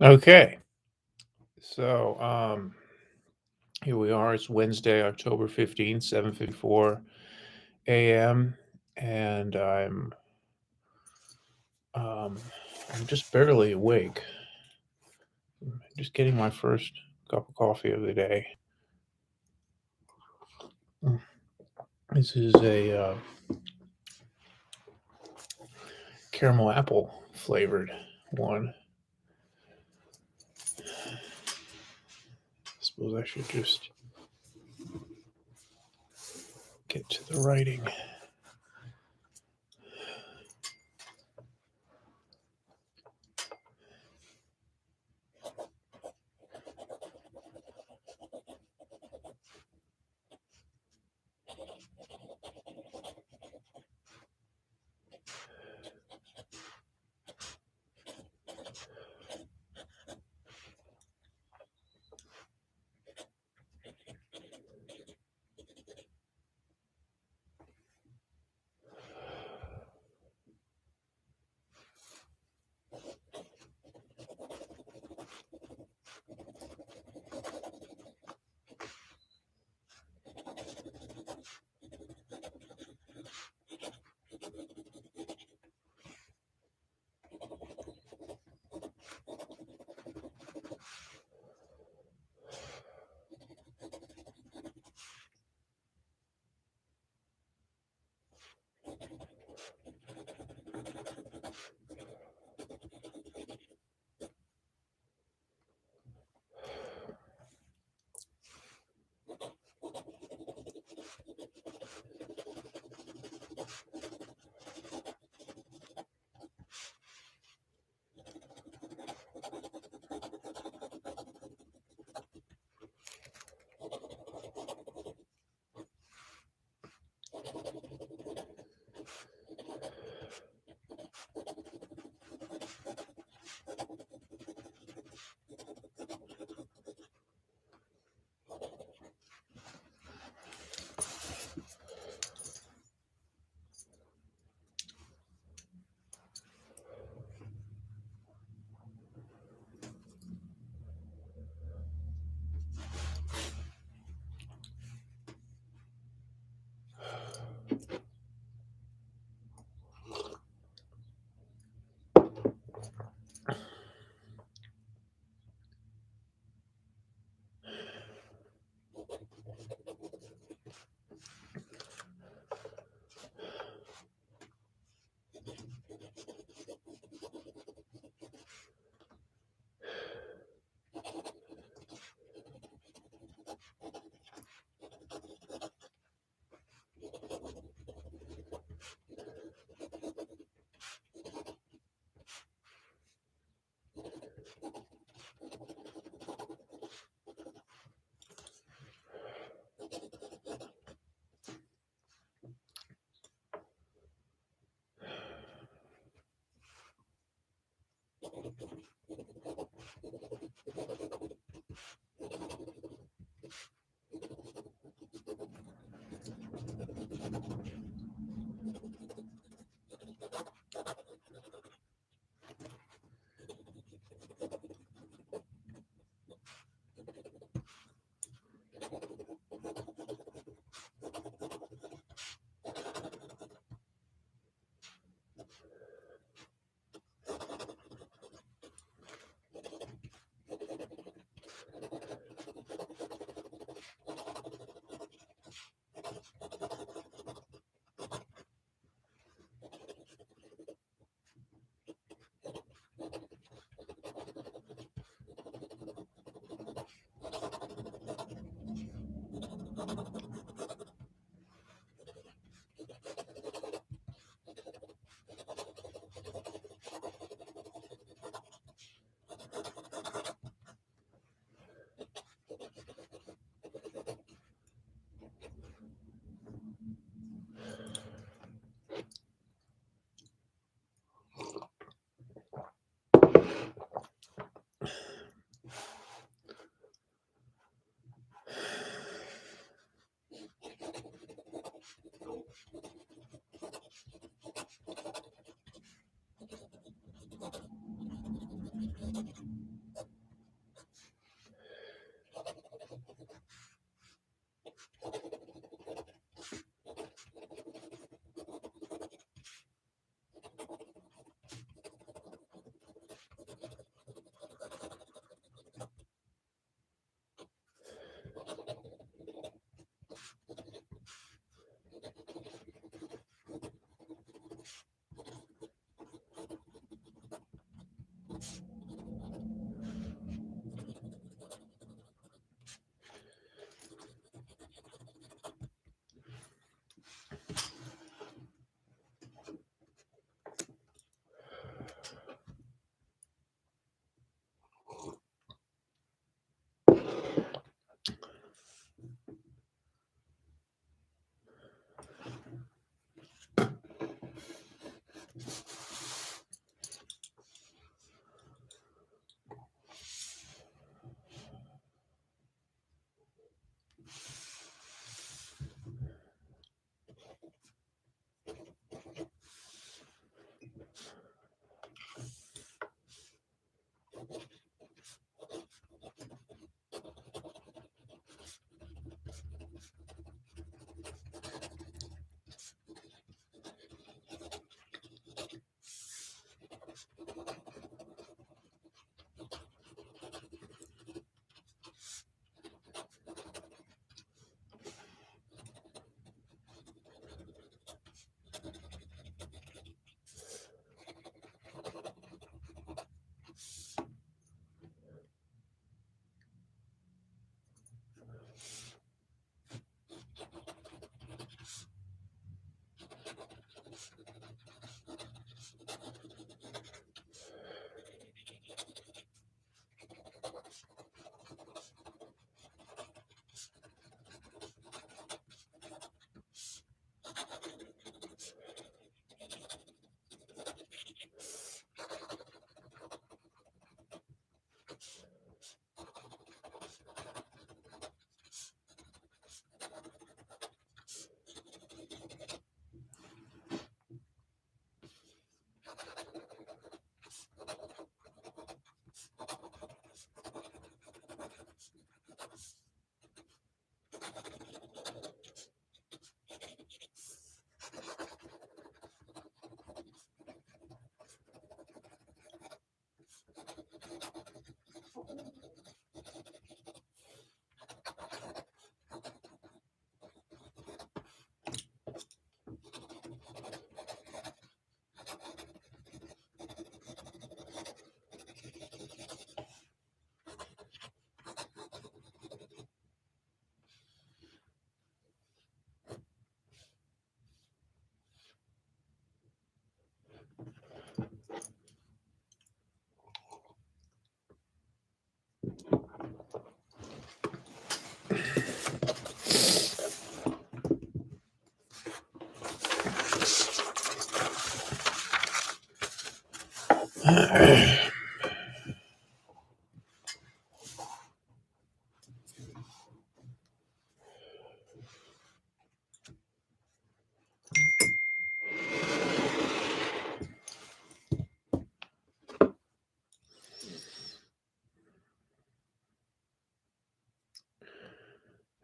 Okay. So, here we are. It's Wednesday, October 15th, 7:54 a.m. and um I'm just barely awake. Just getting my first cup of coffee of the day. Mm. This is a caramel apple flavored one. Suppose I should just get to the writing.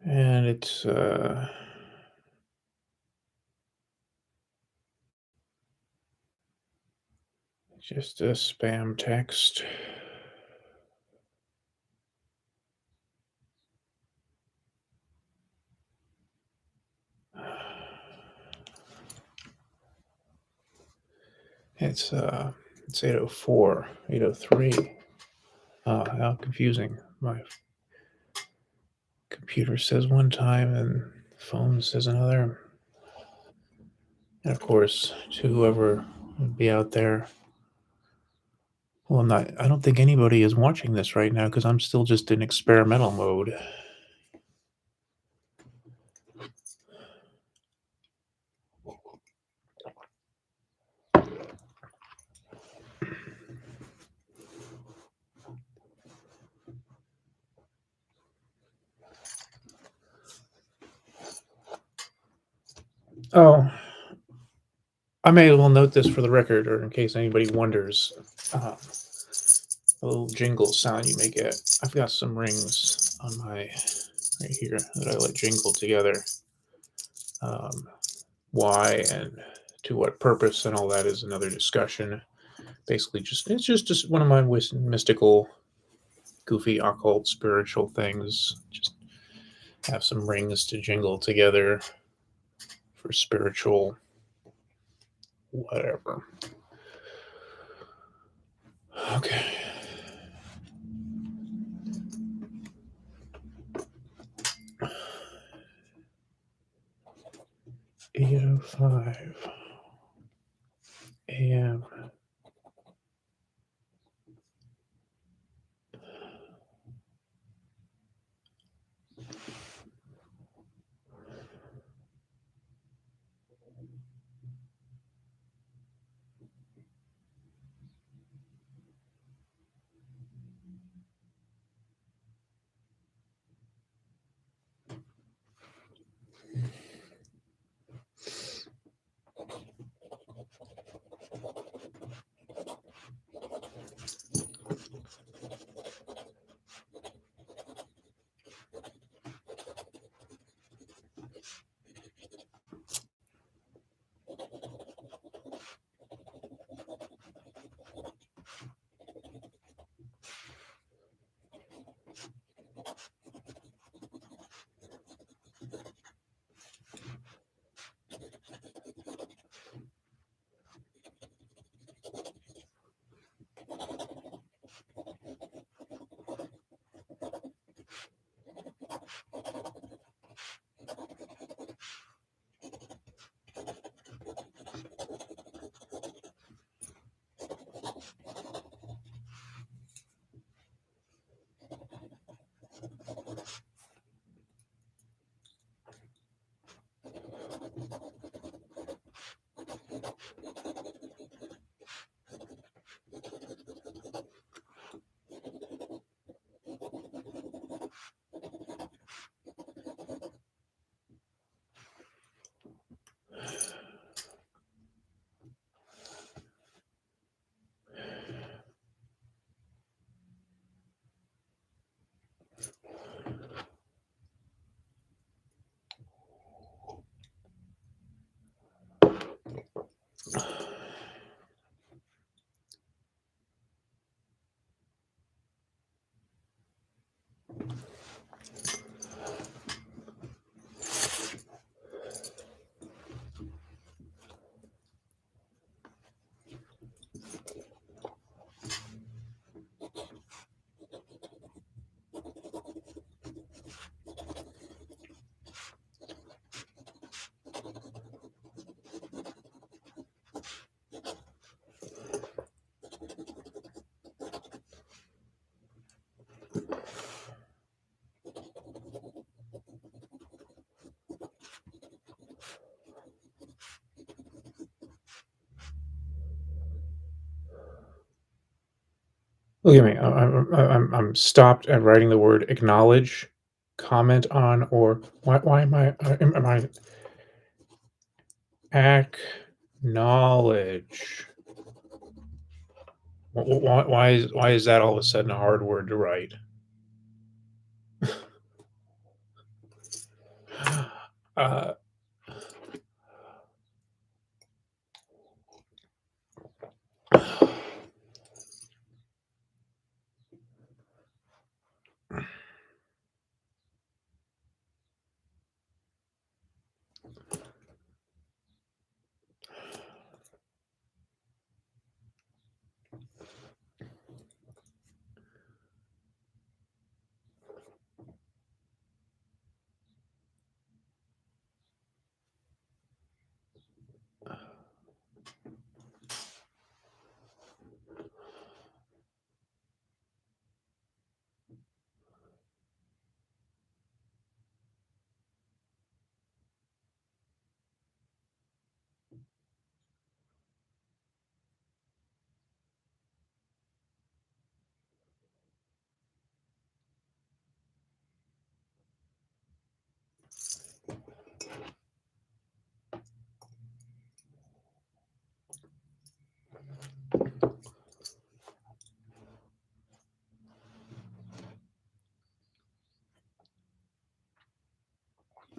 And it's just a spam text. It's 8:04, 8:03. How confusing. My computer says one time and the phone says another. And of course, to whoever would be out there, well, I don't think anybody is watching this right now because I'm still just in experimental mode. Oh, I may as well note this for the record, or in case anybody wonders, a little jingle sound you may get. I've got some rings on my right here that I let jingle together. Um, why and to what purpose and all that is another discussion. Basically, it's just one of my mystical, goofy, occult, spiritual things. Just have some rings to jingle together for spiritual whatever. Okay. $8:05 a.m. Look at me. I'm stopped at writing the word acknowledge, comment on, or why am I acknowledge? Why is that all of a sudden a hard word to write? Uh,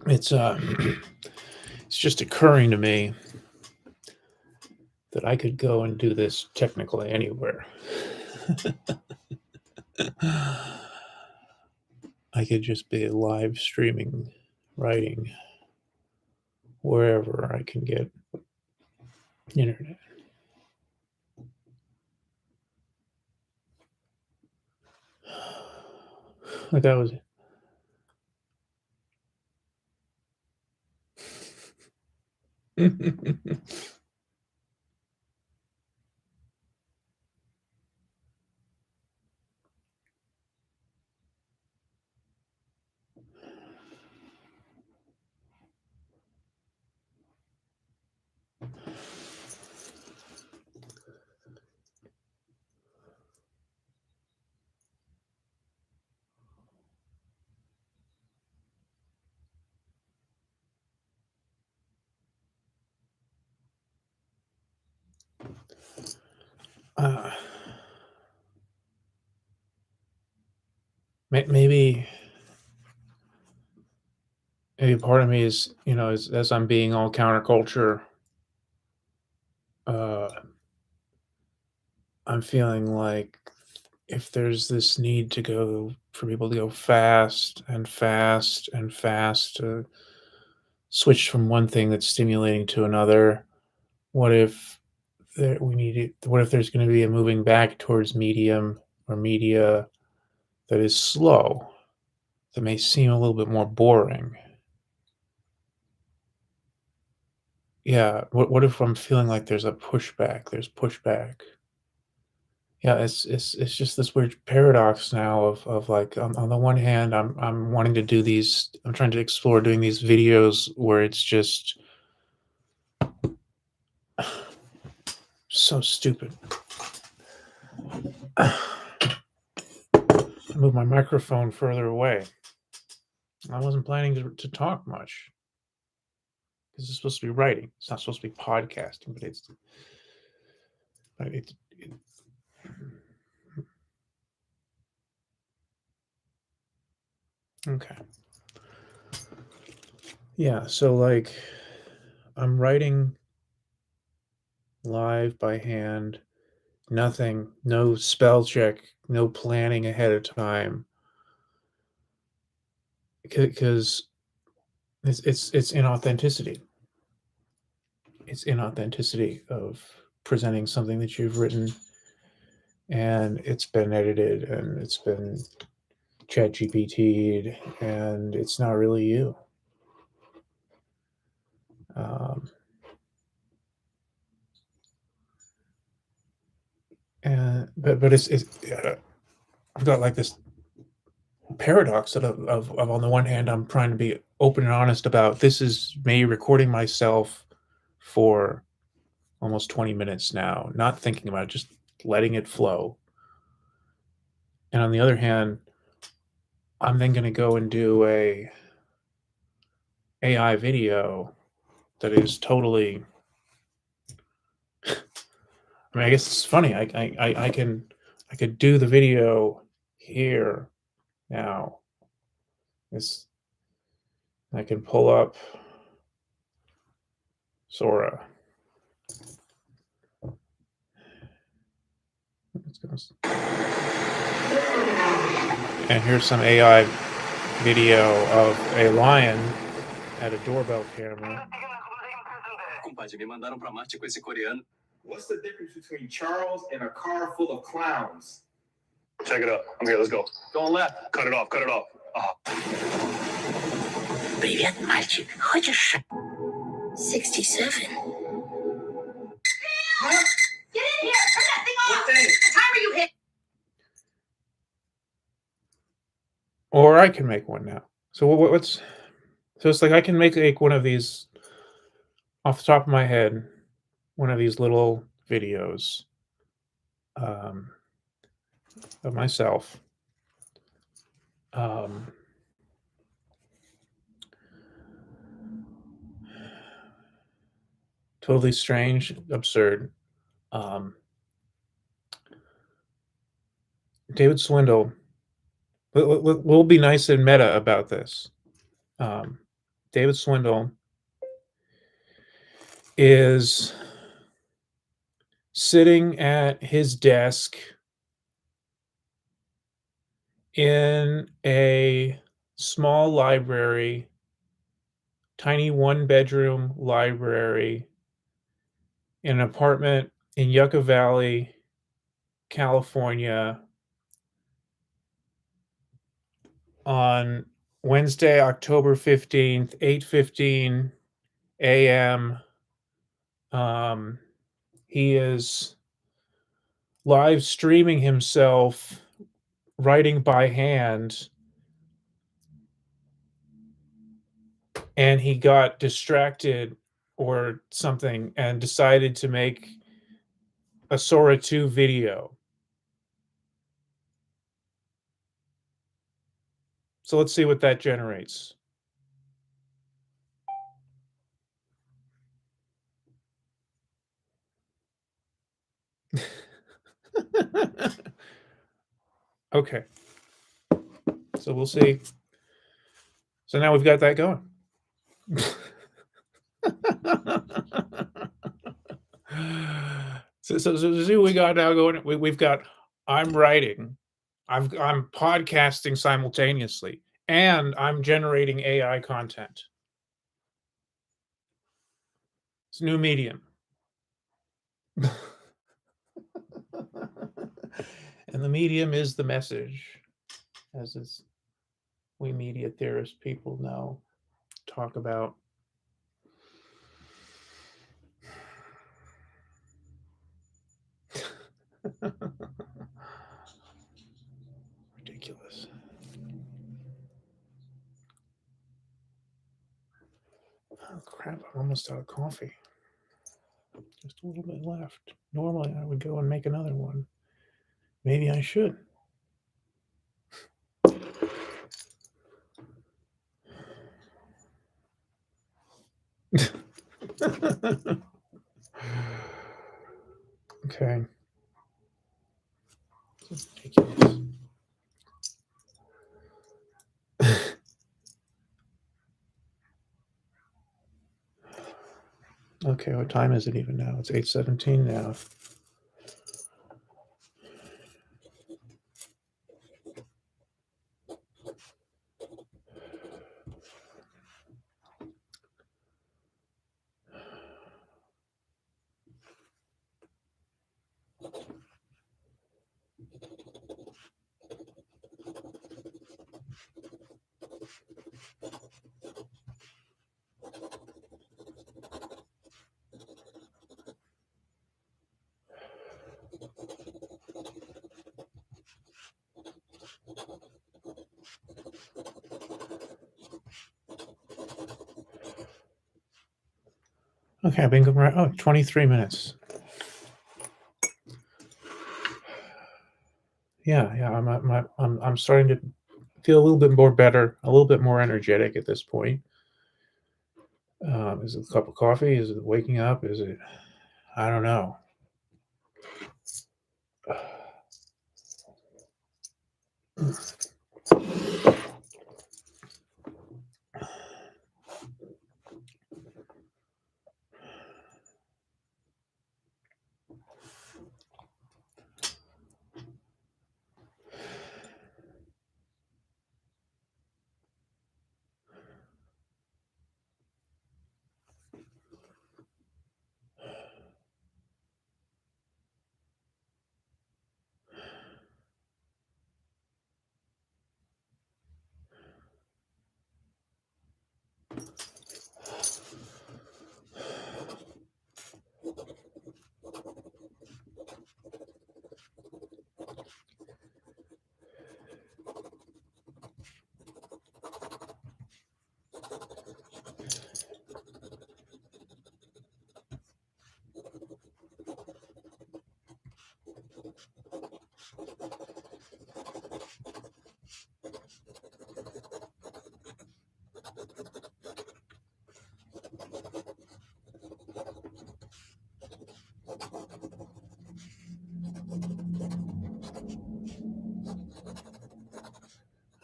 it's it's just occurring to me that I could go and do this technically anywhere. I could just be live streaming, writing wherever I can get internet. Like that was uh, maybe part of me is as I'm being all counterculture, uh, I'm feeling like if there's this need to go for people to go fast and fast and fast to switch from one thing that's stimulating to another, what if we need it? What if there's going to be a moving back towards medium or media that is slow, that may seem a little bit more boring? Yeah. What if I'm feeling like there's a pushback? There's pushback. Yeah, it's just this weird paradox now of like on the one hand I'm wanting to do these I'm trying to explore doing these videos where it's just so stupid. I move my microphone further away. I wasn't planning to talk much because it's supposed to be writing. It's not supposed to be podcasting, but it's okay. Yeah, so like I'm writing live by hand, nothing, no spell check, no planning ahead of time because it's inauthenticity. It's inauthenticity of presenting something that you've written and it's been edited and it's been chat GPT'd and it's not really you. Um, and but I've got like this paradox of on the one hand I'm trying to be open and honest about this is me recording myself for almost 20 minutes now, not thinking about it, just letting it flow. And on the other hand, I'm then going to go and do a AI video that is totally. I mean, I guess it's funny. I could do the video here now. This I can pull up Sora. And here's some AI video of a lion at a doorbell camera. What's the difference between Charles and a car full of clowns? Check it out. I'm here. Let's go. Going left. Cut it off. Cut it off. Привет, мальчик. Хочешь? 67. Huh? Get in here! Turn that thing off! What timer you hit? Or I can make one now. So what's so it's like I can make one of these off the top of my head, one of these little videos of myself. Totally strange, absurd. David Swindle. We'll be nice and meta about this. David Swindle is sitting at his desk in a small library, tiny one-bedroom library in an apartment in Yucca Valley, California, on Wednesday, October 15th, 8:15 a.m. He is live streaming himself writing by hand, and he got distracted or something and decided to make a Sora 2 video. So let's see what that generates. Okay. So we'll see. So now we've got that going. So see what we got now going. We've got I'm writing, I'm podcasting simultaneously, and I'm generating AI content. It's a new medium. And the medium is the message, as we media theorist people know, talk about. Ridiculous. Oh crap, I'm almost out of coffee. Just a little bit left. Normally I would go and make another one. Maybe I should. Okay. This is ridiculous. Okay, what time is it even now? It's 8:17 now. Okay, I've been going right. 23 minutes. Yeah. I'm starting to feel a little bit more better, a little bit more energetic at this point. Is it a cup of coffee? Is it waking up? Is it? I don't know.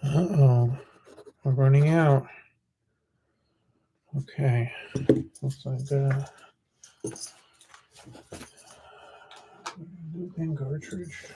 Uh-oh. I'm running out. Okay. Looks like looping cartridge.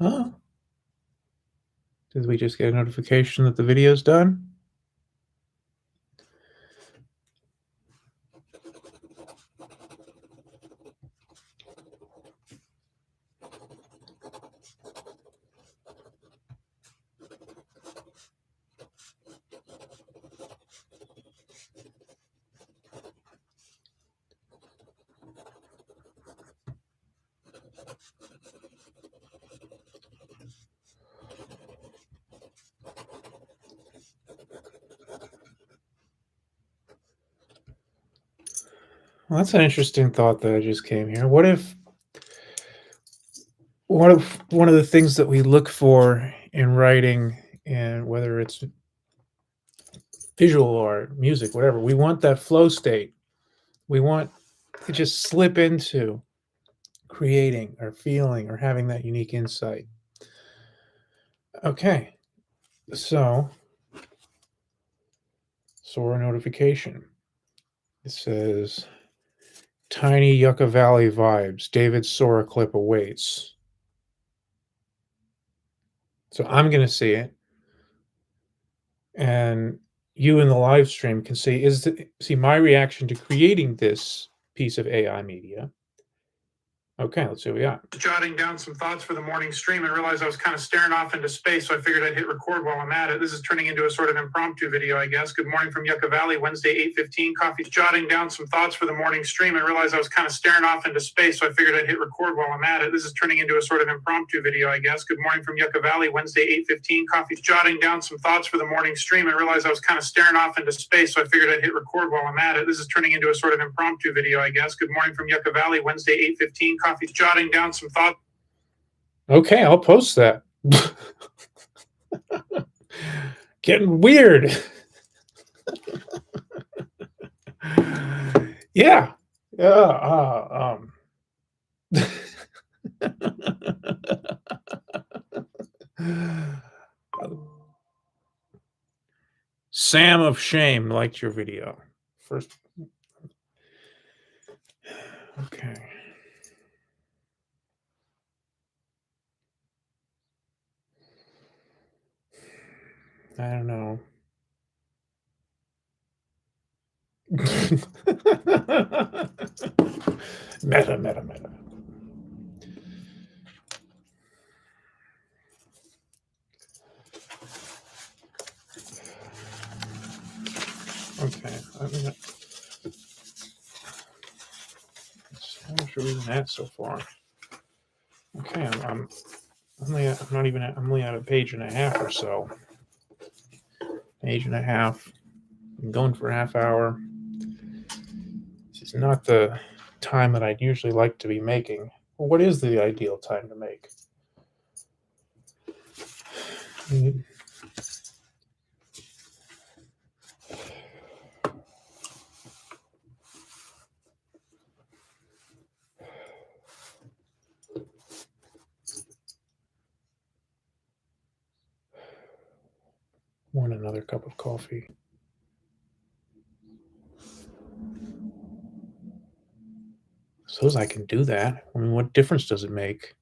Huh? Did we just get a notification that the video's done? Well, that's an interesting thought that I just came here. What if one of the things that we look for in writing, and whether it's visual art, music, whatever, we want that flow state. We want to just slip into creating or feeling or having that unique insight. Okay, so Sora notification. It says Tiny Yucca Valley vibes. David Sora clip awaits. So I'm going to see it, and you in the live stream can see my reaction to creating this piece of AI media. Okay, let's see what we got. Jotting down some thoughts for the morning stream. I realized I was kind of staring off into space, so I figured I'd hit record while I'm at it. This is turning into a sort of impromptu video, I guess. Good morning from Yucca Valley, Wednesday, 8:15. Coffee. Jotting down some thoughts for the morning stream. I realized I was kind of staring off into space, so I figured I'd hit record while I'm at it. This is turning into a sort of impromptu video, I guess. Good morning from Yucca Valley, Wednesday, 8:15. Coffee. Jotting down some thoughts for the morning stream. I realized I was kind of staring off into space, so I figured I'd hit record while I'm at it. This is turning into a sort of impromptu video, I guess. Good morning from Yucca Valley, Wednesday, 8:15. Coffee. Jotting down some thoughts. Okay, I'll post that. Getting weird. Yeah. Sam of Shame liked your video. First. Okay. I don't know. Meta. Okay, how much are we even at so far? Okay, I'm only at a page and a half or so. Page and a half. I'm going for a half hour. This is not the time that I'd usually like to be making. Well, what is the ideal time to make? Want another cup of coffee? Suppose I can do that. I mean, what difference does it make?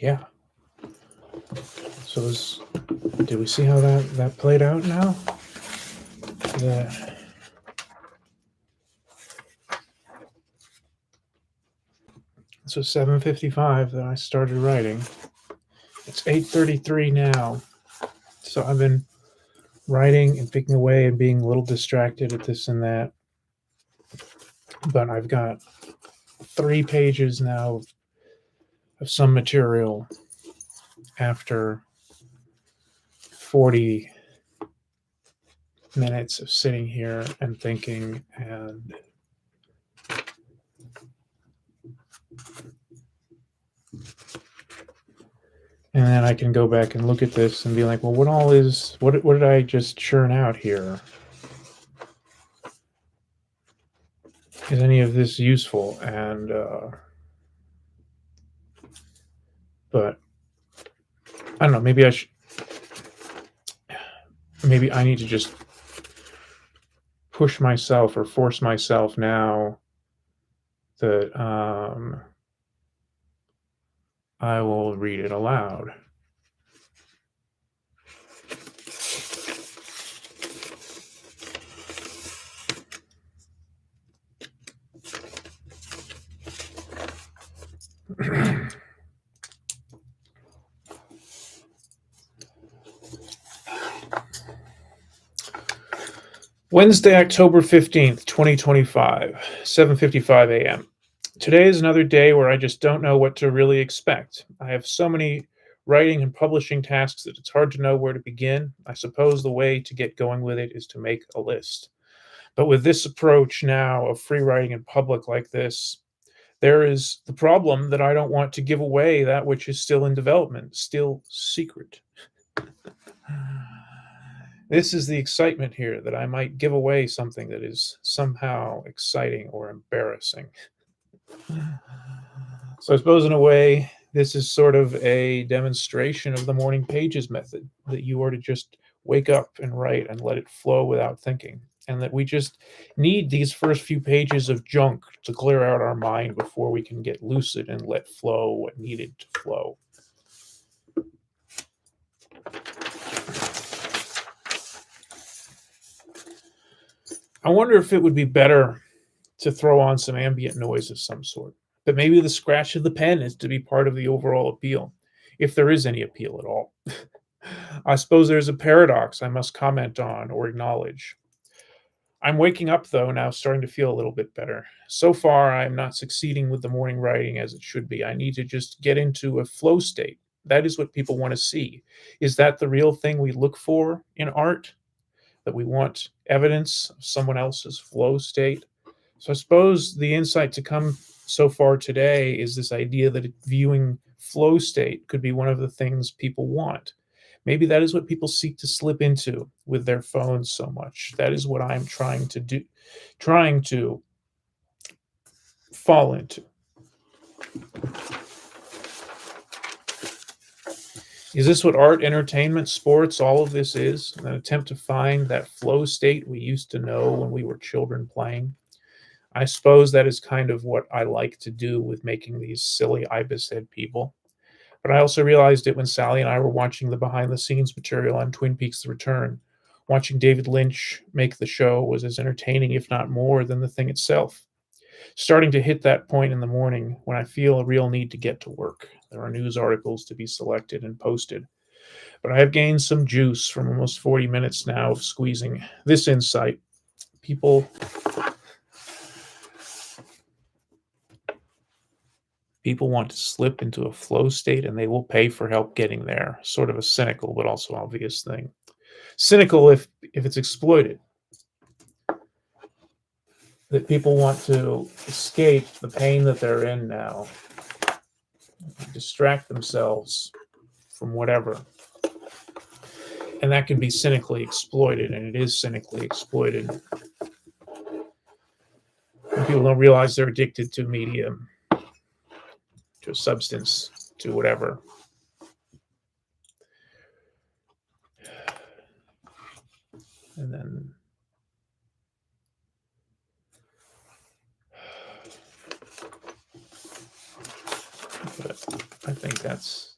Yeah. So did we see how that played out now? Yeah. So 7:55 that I started writing. It's 8:33 now. So I've been writing and picking away and being a little distracted at this and that. But I've got 3 pages now of some material after 40 minutes of sitting here and thinking, and then I can go back and look at this and be like, well, what did I just churn out here? Is any of this useful? And but I don't know, maybe I need to just push myself or force myself now that I will read it aloud. Wednesday, October 15th, 2025, 7:55 a.m. Today is another day where I just don't know what to really expect. I have so many writing and publishing tasks that it's hard to know where to begin. I suppose the way to get going with it is to make a list. But with this approach now of free writing in public like this, there is the problem that I don't want to give away that which is still in development, still secret. This is the excitement here, that I might give away something that is somehow exciting or embarrassing. So I suppose in a way, this is sort of a demonstration of the morning pages method, that you are to just wake up and write and let it flow without thinking. And that we just need these first few pages of junk to clear out our mind before we can get lucid and let flow what needed to flow. I wonder if it would be better to throw on some ambient noise of some sort. But maybe the scratch of the pen is to be part of the overall appeal, if there is any appeal at all. I suppose there's a paradox I must comment on or acknowledge. I'm waking up, though, now starting to feel a little bit better. So far, I'm not succeeding with the morning writing as it should be. I need to just get into a flow state. That is what people want to see. Is that the real thing we look for in art? That we want evidence of someone else's flow state? So I suppose the insight to come so far today is this idea that viewing flow state could be one of the things people want. Maybe that is what people seek to slip into with their phones so much. That is what I'm trying to fall into. Is this what art, entertainment, sports, all of this is? An attempt to find that flow state we used to know when we were children playing? I suppose that is kind of what I like to do with making these silly ibis head people. But I also realized it when Sally and I were watching the behind the scenes material on Twin Peaks: The Return. Watching David Lynch make the show was as entertaining, if not more, than the thing itself. Starting to hit that point in the morning when I feel a real need to get to work. There are news articles to be selected and posted. But I have gained some juice from almost 40 minutes now of squeezing this insight. People want to slip into a flow state, and they will pay for help getting there. Sort of a cynical but also obvious thing. Cynical if it's exploited. That people want to escape the pain that they're in now. Distract themselves from whatever. And that can be cynically exploited, and it is cynically exploited. And people don't realize they're addicted to medium, to a substance, to whatever. And then I think that's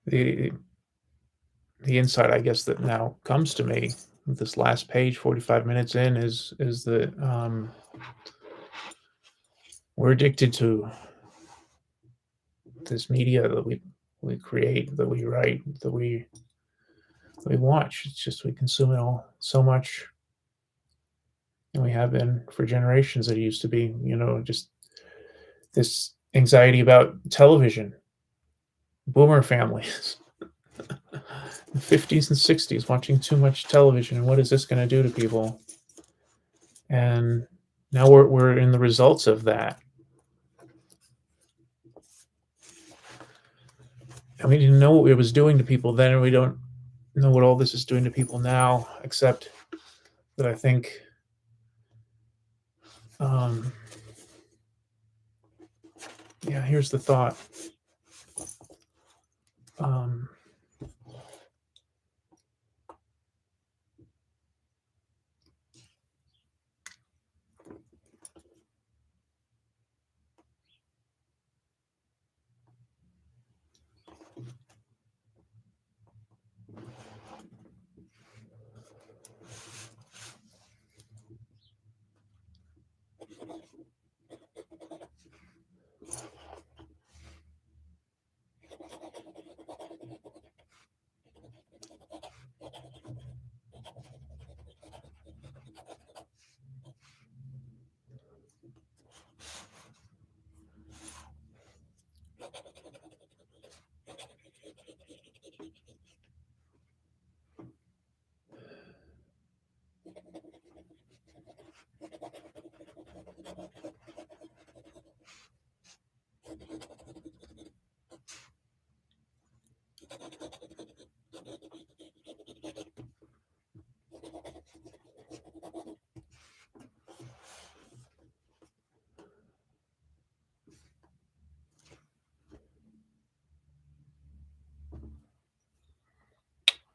the insight, I guess, that now comes to me with this last page, 45 minutes in, is that we're addicted to this media that we create, that we write, that we watch. It's just we consume it all so much, and we have been for generations. It used to be, just this anxiety about television, boomer families, the 50s and 60s watching too much television, and what is this going to do to people? And now we're in the results of that. And we didn't know what it was doing to people then, and we don't know what all this is doing to people now, except that I think here's the thought.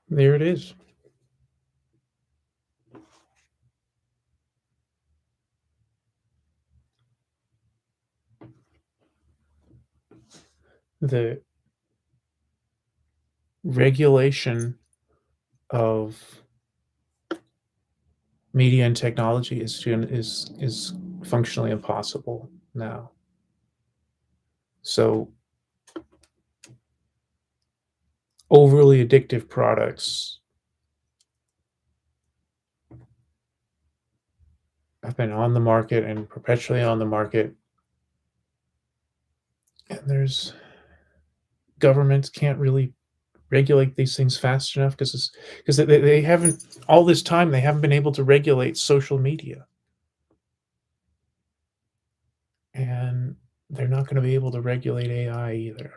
There it is. The regulation of media and technology is functionally impossible now. So overly addictive products have been on the market and perpetually on the market, and there's governments can't really regulate these things fast enough because they haven't, all this time they haven't been able to regulate social media, and they're not going to be able to regulate AI either.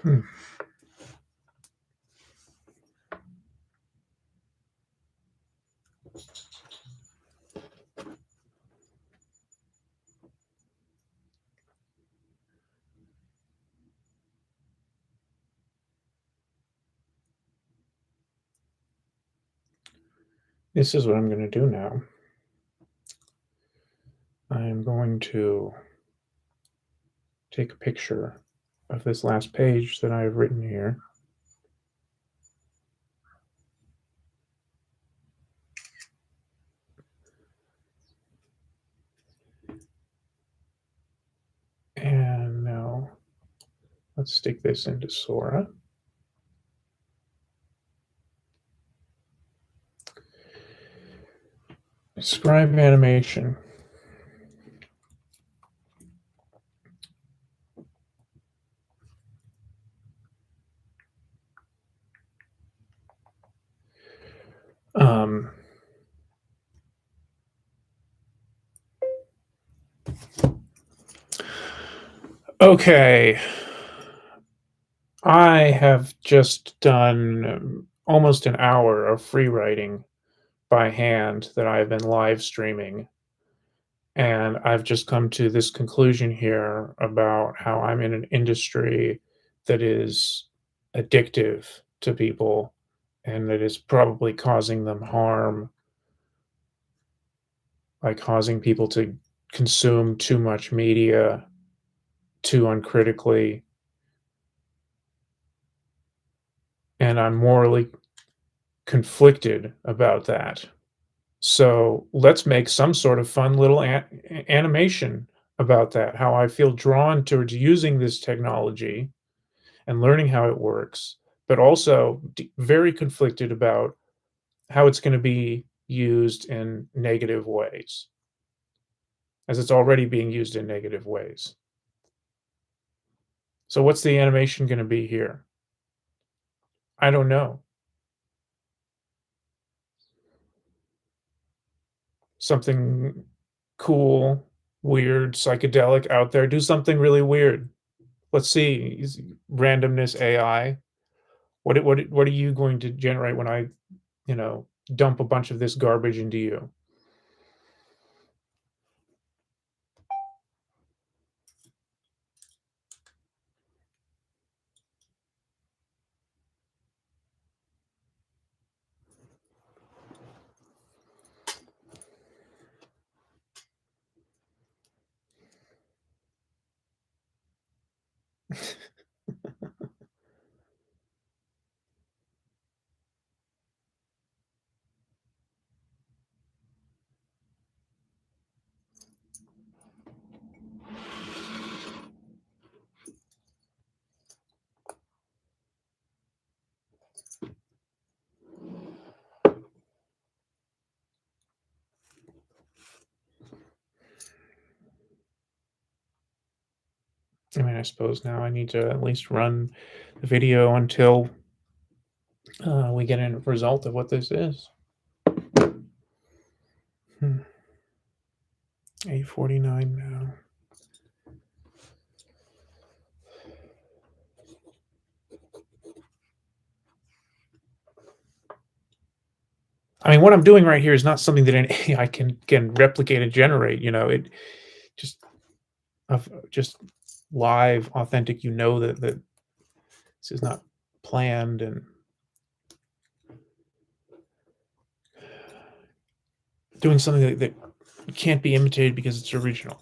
Hmm. This is what I'm going to do now. I'm going to take a picture of this last page that I've written here. And now let's stick this into Sora. Describe animation. Okay. I have just done almost an hour of free writing by hand that I've been live streaming. And I've just come to this conclusion here about how I'm in an industry that is addictive to people and that is probably causing them harm by causing people to consume too much media too uncritically. And I'm morally conflicted about that. So let's make some sort of fun little animation about that, how I feel drawn towards using this technology and learning how it works, but also very conflicted about how it's going to be used in negative ways, as it's already being used in negative ways. So what's the animation going to be here? I don't know. Something cool, weird, psychedelic out there. Do something really weird. Let's see. Randomness AI. What are you going to generate when I, dump a bunch of this garbage into you? I mean, I suppose now I need to at least run the video until we get a result of what this is. 8:49 now. I mean, what I'm doing right here is not something that an AI can replicate and generate. It just live, authentic. That this is not planned, and doing something that can't be imitated because it's original.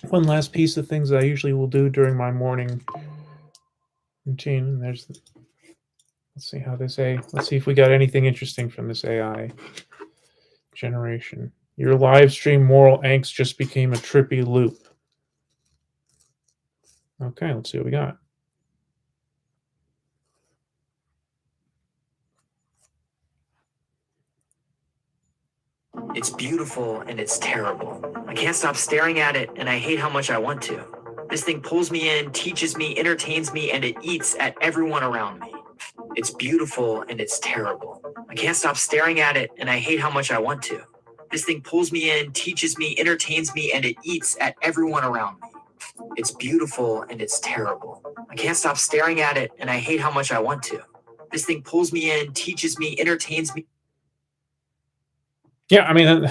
One last piece of things I usually will do during my morning routine. And let's see how let's see if we got anything interesting from this AI generation. Your live stream moral angst just became a trippy loop. Okay, let's see what we got. It's beautiful and it's terrible. I can't stop staring at it, and I hate how much I want to. This thing pulls me in, teaches me, entertains me, and it eats at everyone around me. It's beautiful and it's terrible. I can't stop staring at it, and I hate how much I want to. This thing pulls me in, teaches me, entertains me, and it eats at everyone around me. It's beautiful and it's terrible. I can't stop staring at it, and I hate how much I want to. This thing pulls me in, teaches me, entertains me. Yeah, I mean,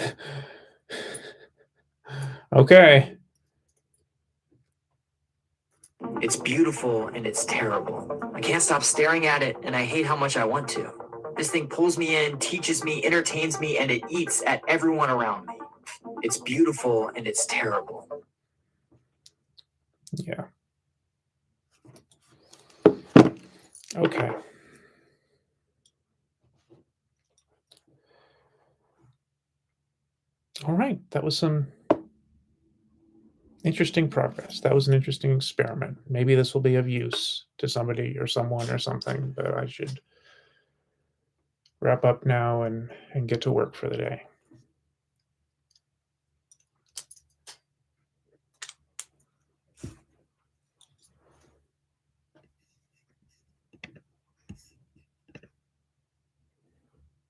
okay. It's beautiful and it's terrible. I can't stop staring at it, and I hate how much I want to. This thing pulls me in, teaches me, entertains me, and it eats at everyone around me. It's beautiful and it's terrible. Yeah. Okay. All right. That was some interesting progress. That was an interesting experiment. Maybe this will be of use to somebody or someone or something, but I should wrap up now and get to work for the day.